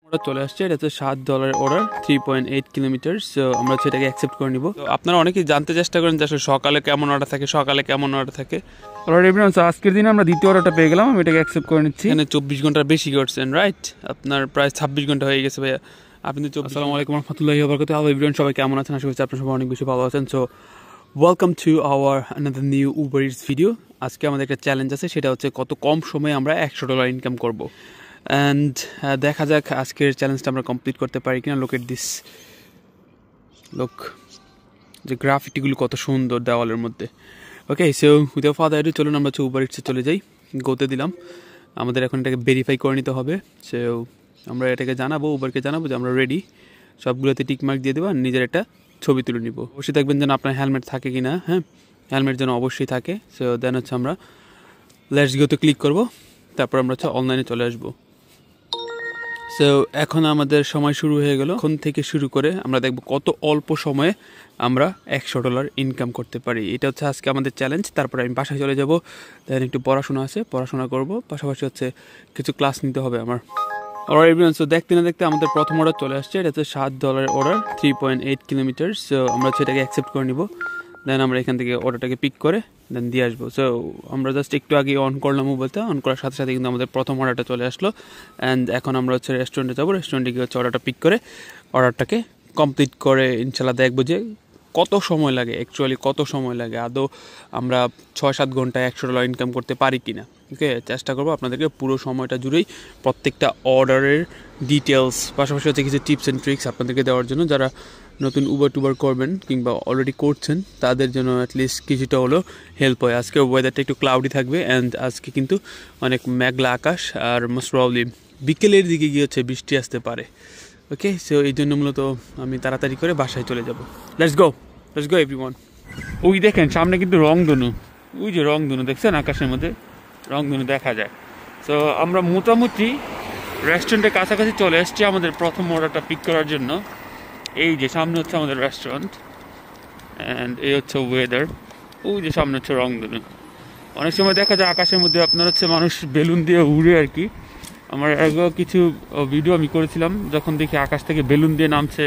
Order চলে আসছে। এটা হচ্ছে $7 অর্ডার, 3.8 কিলোমিটার। সো আমরা সেটাকে অ্যাকসেপ্ট করে নিব। তো আপনারা অনেকেই জানতে চেষ্টা করেন যে আসলে সকালে কেমন অর্ডার থাকে, সকালে কেমন অর্ডার থাকে। আজকের দিনে আমরা দ্বিতীয় অর্ডারটা পেয়ে গেলাম, আমি এটাকে অ্যাকসেপ্ট করে নিচ্ছি। এখানে 24 ঘন্টার বেশি করছেন, রাইট? আপনার প্রায় 26 ঘন্টা হয়ে গেছে ভাইয়া। আপনি তো আসসালামু আলাইকুম ওয়া রাহমাতুল্লাহি ওয়া বারাকাতুহু। হ্যালো এভরিওয়ান, সবাই কেমন আছেন? আশা করছি আপনারা সবাই অনেক বেশি ভালো আছেন। So welcome to our another new Uber it's video. আজকে আমাদের একটা চ্যালেঞ্জ আছে, সেটা হচ্ছে কত কম সময়ে আমরা $100 ইনকাম করব। অ্যান্ড দেখা যাক আজকের চ্যালেঞ্জটা আমরা কমপ্লিট করতে পারি কিনা। লোক এট দিস, লোক যে গ্রাফিটিগুলো কত সুন্দর দেওয়ালের মধ্যে। ওকে, সো উইদাউট ফার্দার অ্যাডু চলুন আমরা উবার ইটসে চলে যাই। গোতে দিলাম, আমাদের এখন এটাকে ভেরিফাই করে নিতে হবে। সো আমরা এটাকে জানাবো, উবারকে জানাবো যে আমরা রেডি, সবগুলোতে টিক মার্ক দিয়ে দেবো আর নিজের একটা ছবি তুলে নিব। অবশ্যই দেখবেন যেন আপনার হেলমেট থাকে কিনা। হ্যাঁ, হেলমেট যেন অবশ্যই থাকে। সো দেন হচ্ছে আমরা লেটস গোতে ক্লিক করব, তারপর আমরা হচ্ছে অনলাইনে চলে আসবো। সো এখন আমাদের সময় শুরু হয়ে গেল। এখন থেকে শুরু করে আমরা দেখব কত অল্প সময়ে আমরা $100 ইনকাম করতে পারি। এটা হচ্ছে আজকে আমাদের চ্যালেঞ্জ। তারপরে আমি বাসায় চলে যাব, দেন একটু পড়াশোনা আছে, পড়াশোনা করব, পাশাপাশি হচ্ছে কিছু ক্লাস নিতে হবে আমার। এভরিওয়ান, সো দেখতে না দেখতে আমাদের প্রথম অর্ডার চলে আসছে। এটা হচ্ছে $7 অর্ডার, 3.8 কিলোমিটার। সো আমরা সেটাকে অ্যাকসেপ্ট করে নিব। দেন আমরা এখান থেকে অর্ডারটাকে পিক করে দেন দিয়ে আসবো। সো আমরা জাস্ট একটু আগে অন করলাম মোবাইলটা, অন করার সাথে সাথে কিন্তু আমাদের প্রথম অর্ডারটা চলে আসলো। অ্যান্ড এখন আমরা হচ্ছে রেস্টুরেন্টে যাবো, রেস্টুরেন্টে গিয়ে হচ্ছে অর্ডারটা পিক করে অর্ডারটাকে কমপ্লিট করে ইনশাল্লাহ দেখবো যে কত সময় লাগে, অ্যাকচুয়ালি কত সময় লাগে, আদৌ আমরা 6-7 ঘন্টায় $100 ইনকাম করতে পারি কি না। ওকে, চেষ্টা করবো আপনাদেরকে পুরো সময়টা জুড়েই প্রত্যেকটা অর্ডারের ডিটেলস, পাশাপাশি হচ্ছে কিছু টিপস অ্যান্ড ট্রিক্স আপনাদেরকে দেওয়ার জন্য, যারা নতুন উবার টুবার করবেন কিংবা অলরেডি করছেন তাদের জন্য অ্যাটলিস্ট কিছুটা হলেও হেল্প হয়। আজকে ওয়েদারটা একটু ক্লাউডি থাকবে, অ্যান্ড আজকে কিন্তু অনেক মেঘলা আকাশ, আর মোস্ট প্রবলি বিকেলের দিকে গিয়ে হচ্ছে বৃষ্টি আসতে পারে। ওকে, সো এই জন্য মূলত আমি তাড়াতাড়ি করে বাসায় চলে যাব। Let's go everyone. ওই দেখেন সামনে কিন্তু রংধনু, ওই যে রংধনু দেখছেন আকাশের মধ্যে রংধনু দেখা যায়। সো আমরা মোটামুটি রেস্টুরেন্টের কাছাকাছি চলে এসেছি আমাদের প্রথম অর্ডারটা পিক করার জন্য। এই যে সামনে হচ্ছে আমাদের রেস্টুরেন্ট, অ্যান্ড এই হচ্ছে ওয়েদার। ওই যে সামনে হচ্ছে রংধনু। অনেক সময় দেখা যায় আকাশের মধ্যে আপনার হচ্ছে মানুষ বেলুন দিয়ে উড়ে আর কি। আমার আগেও কিছু ভিডিও আমি করেছিলাম, যখন দেখি আকাশ থেকে বেলুন দিয়ে নামছে,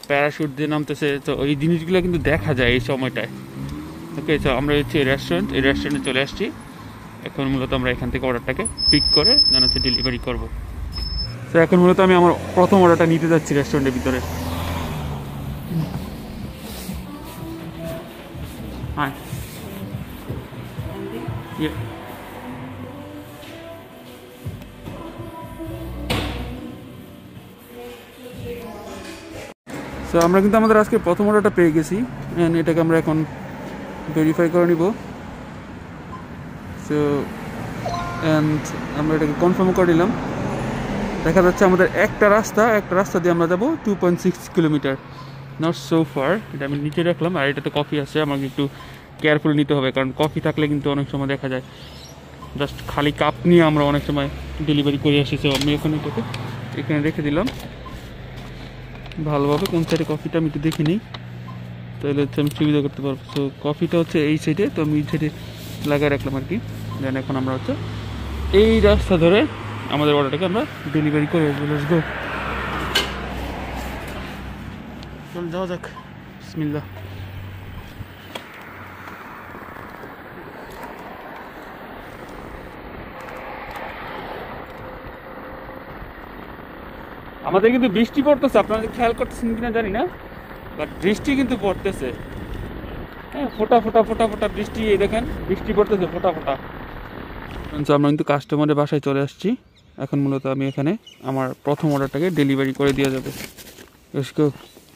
প্যারাশুট দিয়ে নামতেছে। তো এই জিনিসগুলো কিন্তু দেখা যায় এই সময়টায়। ওকে, তো আমরা হচ্ছে এই রেস্টুরেন্টে চলে আসছি। এখন মূলত আমরা এখান থেকে অর্ডারটাকে পিক করে যেন হচ্ছে ডেলিভারি করবো। তো এখন মূলত আমি আমার প্রথম অর্ডারটা নিতে যাচ্ছি রেস্টুরেন্টের ভিতরে। হ্যাঁ, সো আমরা কিন্তু আমাদের আজকে প্রথম অর্ডারটা পেয়ে গেছি, অ্যান্ড এটাকে আমরা এখন ভেরিফাই করে নিব। সো অ্যান্ড আমরা এটাকে কনফার্ম করে নিলাম। দেখা যাচ্ছে আমাদের একটা রাস্তা দিয়ে আমরা যাবো 2.6 কিলোমিটার, নট সো ফার। এটা আমি নিচে রাখলাম। আর এটাতে কফি আছে, আমাকে একটু কেয়ারফুল নিতে হবে, কারণ কফি থাকলে কিন্তু অনেক সময় দেখা যায় জাস্ট খালি কাপ নিয়ে আমরা অনেক সময় ডেলিভারি করে আসি। সো আমি এখন এটাকে এখানে রেখে দিলাম ভালোভাবে। কোন সাইডে কফিটা আমি একটু দেখে নিই, তাহলে হচ্ছে আমি সুবিধা করতে পারবো। সো কফিটা হচ্ছে এই সাইডে, তো আমি এই সাইডে লাগিয়ে রাখলাম আর কি। দেন এখন আমরা হচ্ছে এই রাস্তা ধরে আমাদের অর্ডারটাকে আমরা ডেলিভারি করে আসবো। লেটস গো, চল যাওয়া যাক। বিসমিল্লাহ। আমাদের কিন্তু বৃষ্টি পড়তেছে, আপনারা খেয়াল করতেছেন কিনা জানি না, বাট বৃষ্টি কিন্তু পড়তেছে। হ্যাঁ, ফোটা ফোটা ফোটা ফোটা বৃষ্টি, এই দেখেন বৃষ্টি পড়তেছে ফোটা ফোটা। আমরা কিন্তু কাস্টমারের বাসায় চলে আসছি। এখন মূলত আমি এখানে আমার প্রথম অর্ডারটাকে ডেলিভারি করে দেওয়া যাবে।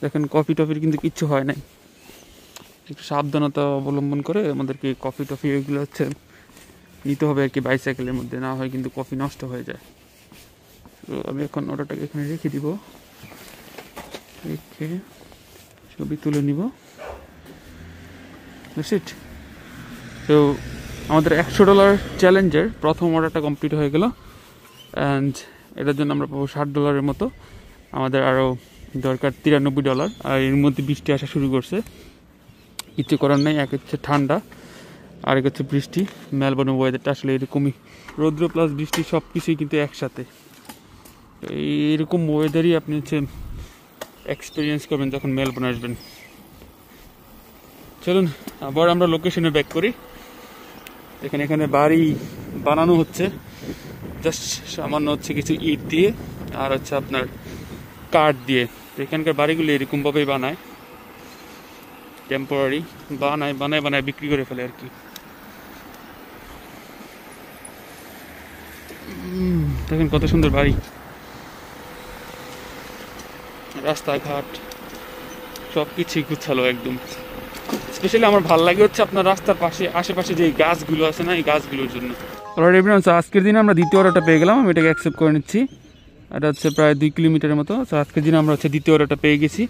দেখেন কফি টফির কিন্তু কিচ্ছু হয় নাই। একটু সাবধানতা অবলম্বন করে আমাদেরকে কফি টফি এগুলো হচ্ছে নিতে হবে আর কি বাইসাইকেলের মধ্যে, না হয় কিন্তু কফি নষ্ট হয়ে যায়। তো আমি এখন অর্ডারটাকে এখানে রেখে দিব, রেখে ছবি তুলে নিব। তো আমাদের $100 চ্যালেঞ্জের প্রথম অর্ডারটা কমপ্লিট হয়ে গেল, অ্যান্ড এটার জন্য আমরা পাবো $60 মতো। আমাদের আরও দরকার $93। আর এর মধ্যে বৃষ্টি আসা শুরু করছে, কিছু করার নেই। এক হচ্ছে ঠান্ডা, আরেক হচ্ছে বৃষ্টি। মেলবোর্নের ওয়েদারটা আসলে এরকমই, রৌদ্র প্লাস বৃষ্টি সব কিছুই কিন্তু একসাথে। এইরকম ওয়েদারই আপনি হচ্ছে এক্সপিরিয়েন্স করবেন যখন মেলবোর্ন আসবেন। চলুন আবার আমরা লোকেশনে ব্যাক করি। এখানে বাড়ি বানানো হচ্ছে, জাস্ট সামান্য হচ্ছে কিছু ইট দিয়ে আর হচ্ছে আপনার কাঠ দিয়ে। তো এখানকার বাড়িগুলো এরকমভাবেই বানায়, টেম্পোরারি বানায় বিক্রি করে ফেলে আর কি। দেখেন কত সুন্দর বাড়ি, রাস্তাঘাট সব কিছুই গুছালো একদম। স্পেশালি আমার ভালো লাগে হচ্ছে আপনার রাস্তার পাশে আশেপাশে যে গাছগুলো আছে না, এই গাছগুলোর জন্য। অলরেডি এভরিওয়ান, আজকের দিনে আমরা দ্বিতীয় অর্ডারটা পেয়ে গেলাম, আমি এটাকে অ্যাকসেপ্ট করে নিচ্ছি। এটা হচ্ছে প্রায় 2 কিলোমিটারের মতো। তো আজকের দিনে আমরা হচ্ছে দ্বিতীয় অর্ডারটা পেয়ে গেছি,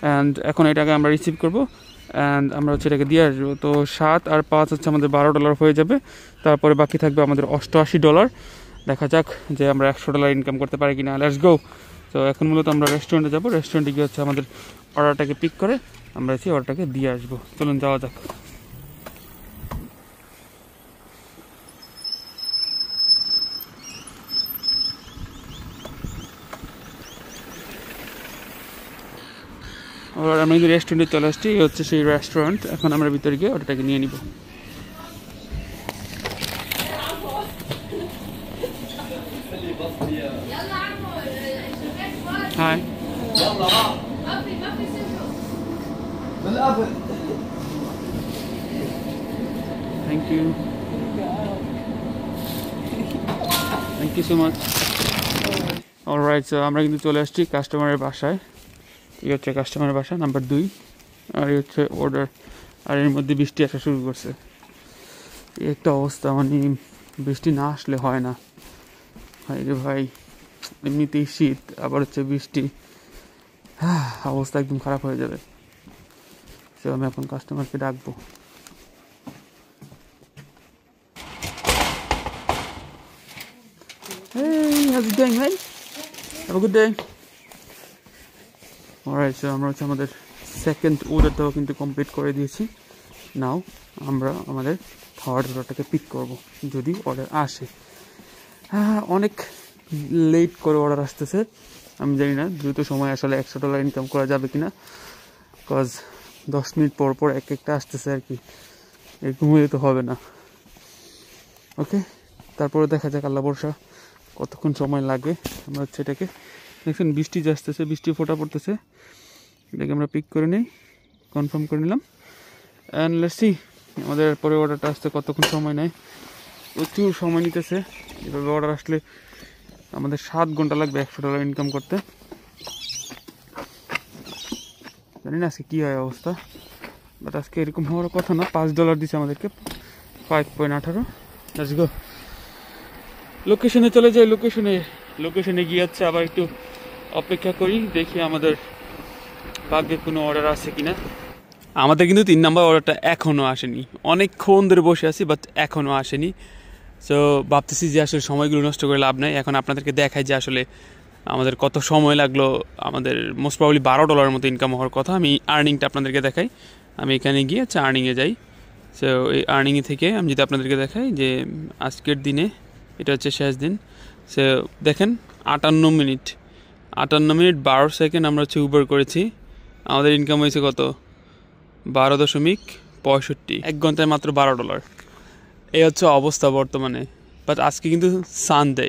অ্যান্ড এখন এটাকে আমরা রিসিভ করবো অ্যান্ড আমরা হচ্ছে এটাকে দিয়ে আসবো। তো 7 আর 5 হচ্ছে আমাদের $12 হয়ে যাবে। তারপরে বাকি থাকবে আমাদের $88। দেখা যাক যে আমরা $100 ইনকাম করতে পারি কিনা। Let's go. তো এখন মূলত আমরা রেস্টুরেন্টে যাবো, রেস্টুরেন্টে গিয়ে হচ্ছে আমাদের অর্ডারটাকে পিক করে আমরা হচ্ছে অর্ডারটাকে দিয়ে আসবো। চলুন যাওয়া যাক। আর আমরা কিন্তু রেস্টুরেন্টে চলে আসছি, এই হচ্ছে সেই রেস্টুরেন্ট। এখন আমরা ভিতরে গিয়ে অর্ডারটাকে নিয়ে নিব। Hi, thank you so much. Alright, so আমরা কিন্তু চলে আসছি কাস্টমারের বাসায়। এই হচ্ছে কাস্টমারের বাসা নাম্বার 2, আর এই হচ্ছে অর্ডার। আর এর মধ্যে বৃষ্টি আসা শুরু করছে। এই একটা অবস্থা, মানে বৃষ্টি না আসলে হয় না। ভাই রে ভাই, এমনিতেই শীত, আবার হচ্ছে বৃষ্টি, অবস্থা একদম খারাপ হয়ে যাবে। সো আমি এখন কাস্টমারকে ডাকবো। Hey, how's it going, man? Have a good day. Alright, so আমরা হচ্ছে আমাদের সেকেন্ড অর্ডারটাও কিন্তু কমপ্লিট করে দিয়েছি। নাও আমরা আমাদের থার্ড অর্ডারটাকে পিক করব, যদি অর্ডার আসে। অনেক লেট করে অর্ডার আসতেছে, আমি জানি না দ্রুত সময় আসলে $100 ইনকাম করা যাবে কিনা, বিকজ 10 মিনিট পর পর একটা আসতেছে আর কি। এরকম হলে তো হবে না। ওকে, তারপরে দেখা যাক, আল্লাহ ভরসা কতক্ষণ সময় লাগে। আমরা হচ্ছে এটাকে দেখছেন, বৃষ্টি আসতেছে, বৃষ্টি ফোঁটা পড়তেছে। এটাকে আমরা পিক করে নিই, কনফার্ম করে নিলাম, অ্যান্ড লেটস সি আমাদের পরে অর্ডারটা আসতে কতক্ষণ সময় নেয়। প্রচুর সময় নিতেছে। এভাবে অর্ডার আসলে আমাদের 7 ঘন্টা লাগবে $100 ইনকাম করতে। জানি না আজকে কী হয় অবস্থা, বাট আজকে এরকম হওয়ার কথা না। $5 দিচ্ছে আমাদেরকে, 5.18। Let's go. লোকেশনে চলে যাই। লোকেশনে গিয়ে হচ্ছে আবার একটু অপেক্ষা করি, দেখি আমাদের ভাগ্যে কোনো অর্ডার আছে কিনা। আমাদের কিন্তু 3 নম্বর অর্ডারটা এখনও আসেনি। অনেকক্ষণ ধরে বসে আছি, বাট এখনও আসেনি। সো ভাবতেছি যে আসলে সময়গুলো নষ্ট করে লাভ নাই। এখন আপনাদেরকে দেখাই যে আসলে আমাদের কত সময় লাগলো। আমাদের মোস্ট প্রবলি $12 মতো ইনকাম হওয়ার কথা। আমি আর্নিংটা আপনাদেরকে দেখাই। আমি এখানে গিয়ে হচ্ছে আর্নিংয়ে যাই। সো এই আর্নিংয়ে থেকে আমি যদি আপনাদেরকে দেখাই যে আজকের দিনে এটা হচ্ছে শেষ দিন। সো দেখেন 58 মিনিট 12 সেকেন্ড আমরা হচ্ছে উবার করেছি। আমাদের ইনকাম হয়েছে কত? 12.65। 1 ঘন্টায় মাত্র $12। এই হচ্ছে অবস্থা বর্তমানে। বাট আজকে কিন্তু সানডে,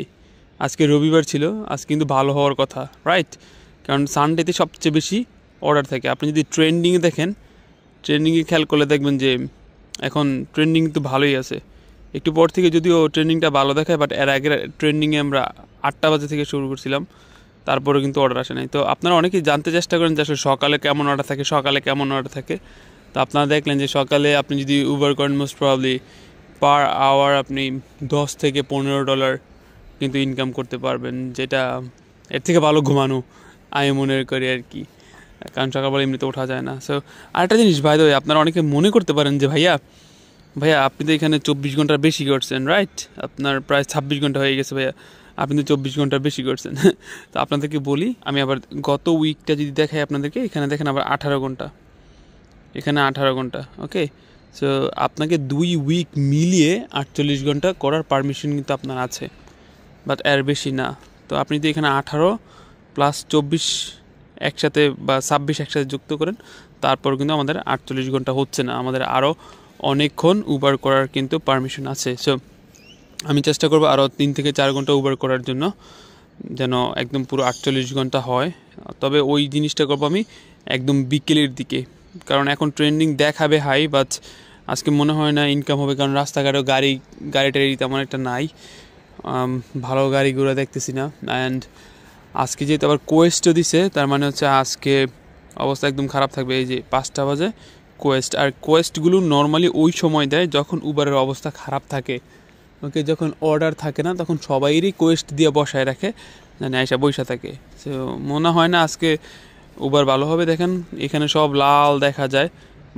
আজকে রবিবার ছিল, আজকে কিন্তু ভালো হওয়ার কথা, রাইট? কারণ সানডেতে সবচেয়ে বেশি অর্ডার থাকে। আপনি যদি ট্রেন্ডিংয়ে দেখেন, ট্রেন্ডিংয়ে খেয়াল করলে দেখবেন যে এখন ট্রেন্ডিং তো ভালোই আছে। একটু পর থেকে যদিও ট্রেন্ডিংটা ভালো দেখায়, বাট এর আগের ট্রেন্ডিংয়ে আমরা 8টা বাজে থেকে শুরু করছিলাম, তারপরে কিন্তু অর্ডার আসে নাই। তো আপনারা অনেকেই জানতে চেষ্টা করেন যে আসলে সকালে কেমন অর্ডার থাকে, তো আপনারা দেখলেন যে সকালে আপনি যদি উবার করেন, মোস্ট প্রবাবলি পার আওয়ার আপনি $10 থেকে $15 কিন্তু ইনকাম করতে পারবেন, যেটা এর থেকে ভালো ঘুমানো আমি মনে করি আর কি। কারণ সকালবেলা এমনিতে ওঠা যায় না। সো আরেকটা জিনিস ভাই, আপনারা অনেকে মনে করতে পারেন যে ভাইয়া আপনি তো এখানে 24 ঘন্টার বেশি করছেন, রাইট? আপনার প্রায় 26 ঘন্টা হয়ে গেছে ভাইয়া, আপনি তো 24 ঘন্টার বেশি করছেন। তো আপনাদেরকে বলি, আমি আবার গত উইকটা যদি দেখাই আপনাদেরকে, এখানে দেখেন আবার 18 ঘন্টা, এখানে 18 ঘন্টা। ওকে, সো আপনাকে 2 উইক মিলিয়ে 48 ঘন্টা করার পারমিশন কিন্তু আপনার আছে, বাট এর বেশি না। তো আপনি যদি এখানে 18 প্লাস 24 একসাথে বা 26 একসাথে যুক্ত করেন, তারপর কিন্তু আমাদের 48 ঘন্টা হচ্ছে না, আমাদের আরও অনেকক্ষণ উবার করার কিন্তু পারমিশন আছে। সো আমি চেষ্টা করবো আরও 3 থেকে 4 ঘন্টা উবার করার জন্য, যেন একদম পুরো 48 ঘন্টা হয়। তবে ওই জিনিসটা করবো আমি একদম বিকেলের দিকে, কারণ এখন ট্রেন্ডিং দেখাবে হাই, বাট আজকে মনে হয় না ইনকাম হবে, কারণ রাস্তাঘাটেও গাড়ি টাড়ি তেমন একটা নাই, ভালো গাড়িগুলো দেখতেছি না। অ্যান্ড আজকে যেহেতু আবার কোয়েস্টও দিছে, তার মানে হচ্ছে আজকে অবস্থা একদম খারাপ থাকবে। এই যে 5টা বাজে কোয়েস্ট, আর কোয়েস্টগুলো নর্মালি ওই সময় দেয় যখন উবারের অবস্থা খারাপ থাকে। ওকে, যখন অর্ডার থাকে না তখন সবাইরই কোয়েস্ট দিয়ে বসায় রাখে, মানে এসে বৈশা থাকে। সো মনে হয় না আজকে উবার ভালো হবে। দেখেন এখানে সব লাল দেখা যায়,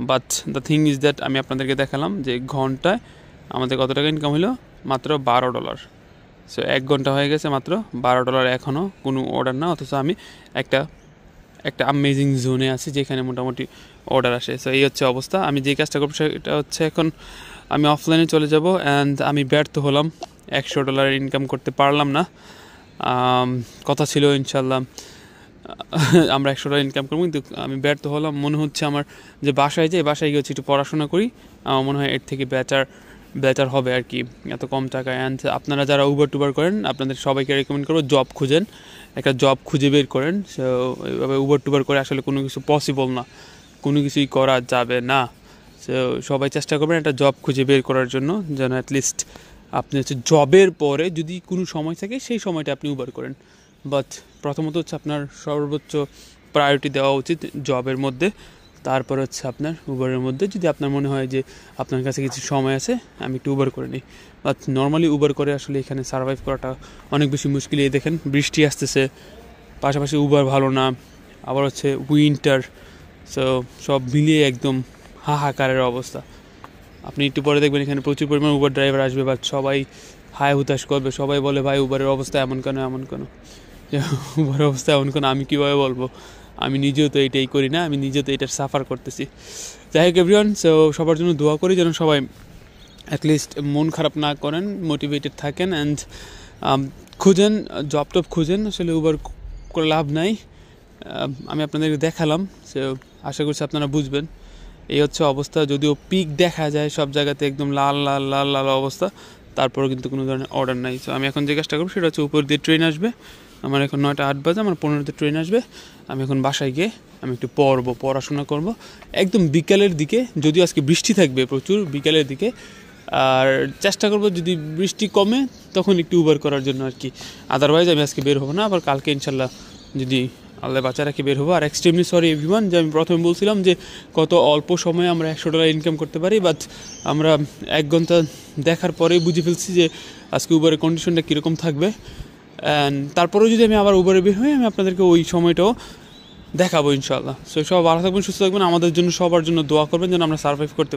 but the thing is that আমি আপনাদেরকে দেখালাম যে ঘন্টায় আমাদের কত টাকা ইনকাম হলো, মাত্র $12। সো 1 ঘন্টা হয়ে গেছে, মাত্র $12, এখনও কোনো অর্ডার না, অথচ আমি একটা আমেজিং জোনে আছি যেখানে মোটামুটি অর্ডার আসে। সো এই হচ্ছে অবস্থা। আমি যে কাজটা করবো সেটা হচ্ছে এখন আমি অফলাইনে চলে যাব, অ্যান্ড আমি ব্যর্থ হলাম, $100 ইনকাম করতে পারলাম না। কথা ছিল ইনশাল্লাহ আমরা $100 ইনকাম করবো, কিন্তু আমি ব্যর্থ হলাম। মনে হচ্ছে আমার যে বাসায় গিয়ে হচ্ছে একটু পড়াশোনা করি, আমার মনে হয় এর থেকে বেটার হবে আর কি, এত কম টাকায়। অ্যান্ড আপনারা যারা উবার টুবার করেন, আপনাদের সবাইকে রেকমেন্ড করবো জব খুঁজেন, একটা জব খুঁজে বের করেন। সো এইভাবে উবার টুবার করে আসলে কোনো কিছু পসিবল না, কোনো কিছুই করা যাবে না। সো সবাই চেষ্টা করবেন একটা জব খুঁজে বের করার জন্য, যেন অ্যাটলিস্ট আপনি হচ্ছে জবের পরে যদি কোনো সময় থাকে সেই সময়টা আপনি উবার করেন। বাট প্রথমত হচ্ছে আপনার সর্বোচ্চ প্রায়োরিটি দেওয়া উচিত জবের মধ্যে, তারপর হচ্ছে আপনার উবারের মধ্যে। যদি আপনার মনে হয় যে আপনার কাছে কিছু সময় আছে, আমি একটু উবার করে নিই, বাট নর্মালি উবার করে আসলে এখানে সার্ভাইভ করাটা অনেক বেশি মুশকিল। এই দেখেন বৃষ্টি আসতেছে, পাশাপাশি উবার ভালো না, আবার হচ্ছে উইন্টার। সো সব মিলিয়ে একদম হাহাকারের অবস্থা। আপনি একটু পরে দেখবেন এখানে প্রচুর পরিমাণ উবার ড্রাইভার আসবে, বাট সবাই হায় হুতাশ করবে, সবাই বলে ভাই উবারের অবস্থা এমন কেন। উবারের অবস্থা এমন কেন আমি কীভাবে বলবো, আমি নিজেও তো এইটাই করি না, আমি নিজেও তো এটার সাফার করতেছি। যাই হোক এভরিওয়ান, সো সবার জন্য দোয়া করি যেন সবাই অ্যাটলিস্ট মন খারাপ না করেন, মোটিভেটেড থাকেন, অ্যান্ড খুঁজেন জব টব খুঁজেন। আসলে উবার করে লাভ নাই, আমি আপনাদেরকে দেখালাম। সো আশা করছি আপনারা বুঝবেন। এই হচ্ছে অবস্থা, যদিও পিক দেখা যায় সব জায়গাতে একদম লাল লাল লাল লাল অবস্থা, তারপরেও কিন্তু কোনো ধরনের অর্ডার নাই। সো আমি এখন যে কাজটা করবো সেটা হচ্ছে উপর দিয়ে ট্রেন আসবে, আমার এখন 9টা 8 বাজে, আমার 15তে ট্রেন আসবে। আমি এখন বাসায় গিয়ে আমি একটু পড়াশোনা করব একদম বিকালের দিকে, যদিও আজকে বৃষ্টি থাকবে প্রচুর বিকালের দিকে, আর চেষ্টা করব যদি বৃষ্টি কমে তখন একটু উবার করার জন্য আর কি। আদারওয়াইজ আমি আজকে বের হবো না, আবার কালকে ইনশাল্লাহ যদি আল্লাহ বাচ্চা রাখি বের হবো। আর এক্সট্রিমলি সরি এভরিওয়ান, যে আমি প্রথমে বলছিলাম যে কত অল্প সময়ে আমরা $100 ইনকাম করতে পারি, বাট আমরা 1 ঘন্টা দেখার পরেই বুঝে ফেলছি যে আজকে উবারের কন্ডিশনটা কীরকম থাকবে। অ্যান্ড তারপরেও যদি আমি আবার উবারে বের হই, আমি আপনাদেরকে ওই সময়টাও দেখাবো ইনশাল্লাহ। সো সব ভালো থাকবেন, সুস্থ থাকবেন, আমাদের জন্য সবার জন্য দোয়া করবেন যেন আমরা সার্ভাইভ করতে পারি।